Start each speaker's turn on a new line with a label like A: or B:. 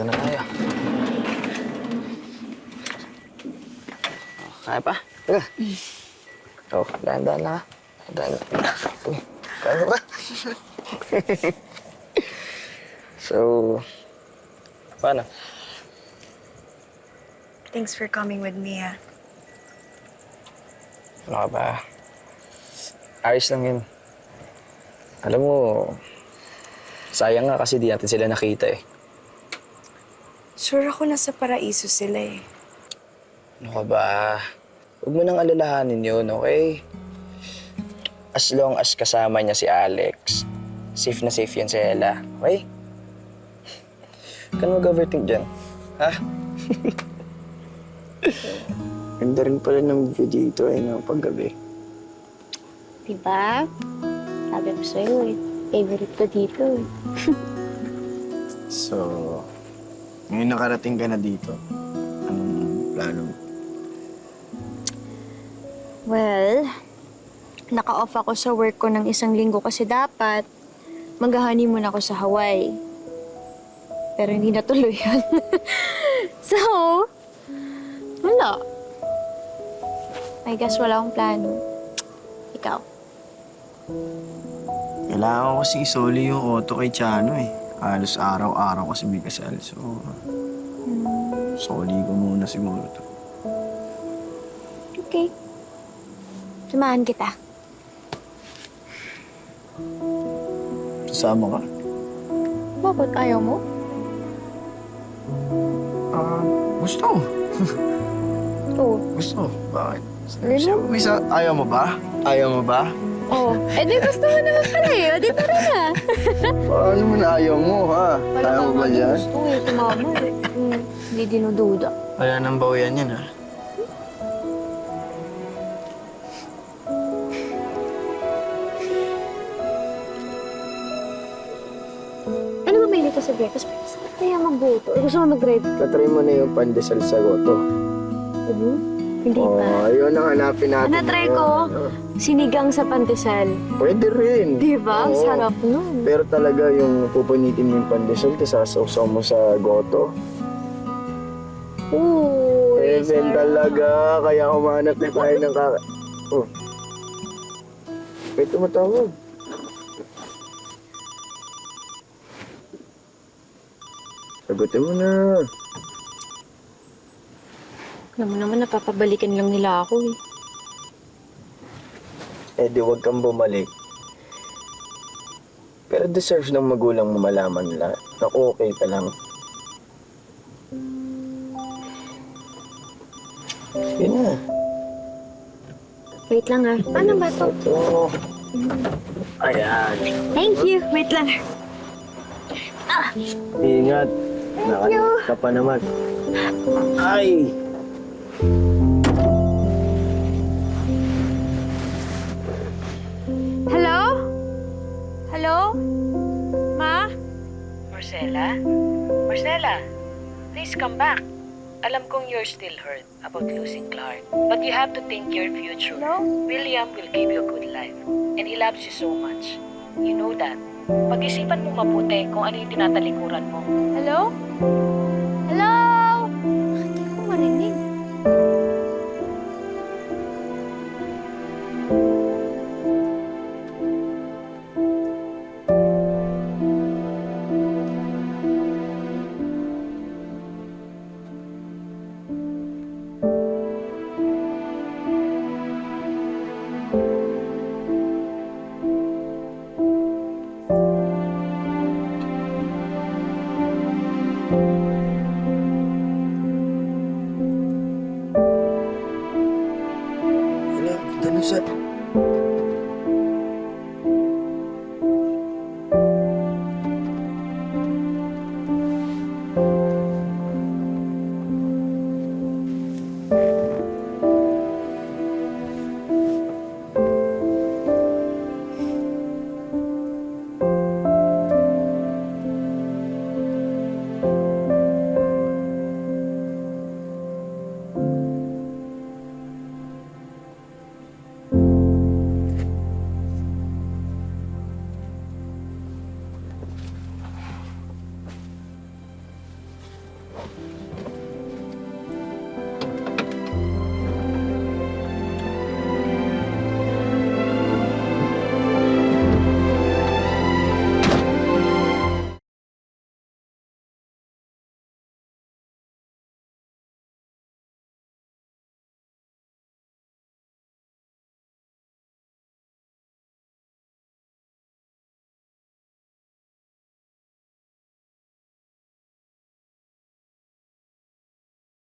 A: Dito na tayo. Kaya pa? Teka. Oh, dahan-dahan na. Dahan-dahan na. Kaya pa? So, paano?
B: Thanks for coming with me, ah.
A: Ano ka ba? Ayos lang yun. Alam mo, sayang nga kasi di natin sila nakita eh.
B: Sure ako nasa paraiso sila eh.
A: Ano ka ba? Huwag mo nang alalahanin yun, okay? As long as kasama niya si Alex, safe na safe yan si Ella, okay? Huwag ka na mag-overthink dyan, ha? Ganda rin pala ng view dito eh, no, paggabi.
C: Diba? Sabi ko sa'yo eh. Favorite ko dito eh.
D: So, ngayon nakarating ka na dito. Anong plano mo?
C: Well, naka-off ako sa work ko ng 1 linggo kasi dapat mag-honeymoon ako sa Hawaii. Pero hindi natuloy yun. So, wala. I guess wala akong plano. Ikaw?
D: Kailangan ko kasi isoli yung auto kay Chano eh. Halos araw-araw kasi may kasal. So, soli ko muna siguro to.
C: Okay. Samahan kita.
D: Sasama ka?
C: Bakit ayaw mo?
D: Gusto.
C: Oo.
D: Gusto. Bakit?
C: Really?
D: Ayaw mo ba? Ayaw mo ba?
C: Oh. Eh di gusto mo naman pala eh. O di tara na.
D: Paano mo na ayaw mo, ha? Ayaw mo ba dyan?
C: Gusto eh. Tumama eh. Hindi dinududa.
D: Kaya nang bawian yan, ha?
C: Ano ba may nito sa breakfast? Saan kaya magbuto? Or gusto mo mag-drive?
D: Tatry mo na yung pandesal sa goto.
C: Hindi pa.
D: Ayun ang hanapin natin.
C: Ano try ko? Sinigang sa pandesal.
D: Pwede rin.
C: Di ba?
D: Oo.
C: Sarap nun.
D: Pero talaga yung pupunitin mo yung pandesal, tapos sasawsaw mo sa goto.
C: Ooh.
D: Heaven talaga. Kaya humanap na tayo ng Oh. May tumatawag. Sagutin mo na.
C: Alam mo naman, napapabalikan lang nila ako eh.
D: Eh di huwag kang bumalik. Pero deserve ng magulang mo malaman nila na okay ka lang. Yun na.
C: Wait lang ah. Paano ba to?
D: Ito. Ayan.
C: Thank you. Wait lang.
D: Ingat. Nakalit ka pa naman. Ay!
C: Hello? Hello? Ma?
E: Marcela? Marcela, please come back. Alam kong you're still hurt about losing Clark. But you have to think your future.
C: Hello?
E: William will give you a good life. And he loves you so much. You know that. Pag-isipan mo mabuti kung ano yung tinatalikuran mo.
C: Hello? Hello? Hindi ko marinig.
D: Wala, ganun sa...